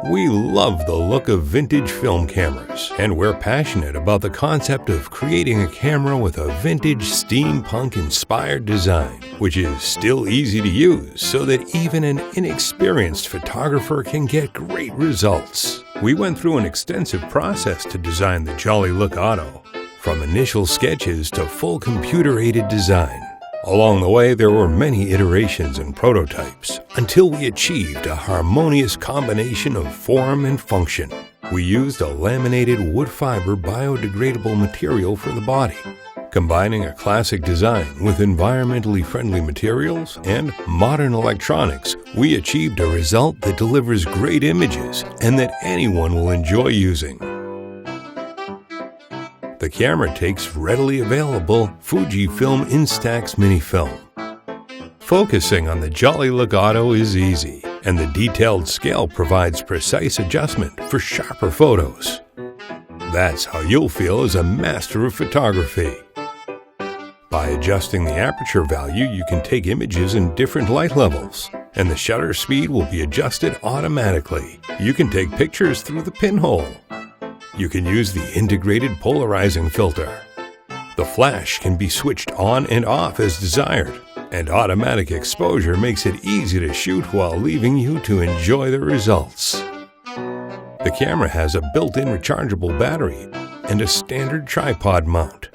We love the look of vintage film cameras, and we're passionate about the concept of creating a camera with a vintage steampunk-inspired design, which is still easy to use so that even an inexperienced photographer can get great results. We went through an extensive process to design the Jolly Look Auto, from initial sketches to full computer-aided design. Along the way, there were many iterations and prototypes until we achieved a harmonious combination of form and function. We used a laminated wood fiber biodegradable material for the body. Combining a classic design with environmentally friendly materials and modern electronics, we achieved a result that delivers great images and that anyone will enjoy using. The camera takes readily available Fujifilm Instax mini film. Focusing on the Jolly Look Auto is easy, and the detailed scale provides precise adjustment for sharper photos. That's how you'll feel as a master of photography. By adjusting the aperture value, you can take images in different light levels, and the shutter speed will be adjusted automatically. You can take pictures through the pinhole. You can use the integrated polarizing filter. The flash can be switched on and off as desired, and automatic exposure makes it easy to shoot while leaving you to enjoy the results. The camera has a built-in rechargeable battery and a standard tripod mount.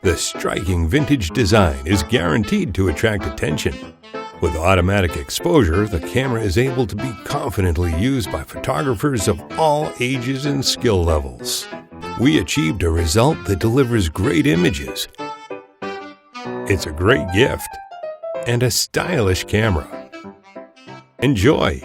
The striking vintage design is guaranteed to attract attention. With automatic exposure, the camera is able to be confidently used by photographers of all ages and skill levels. We achieved a result that delivers great images. It's a great gift and a stylish camera. Enjoy!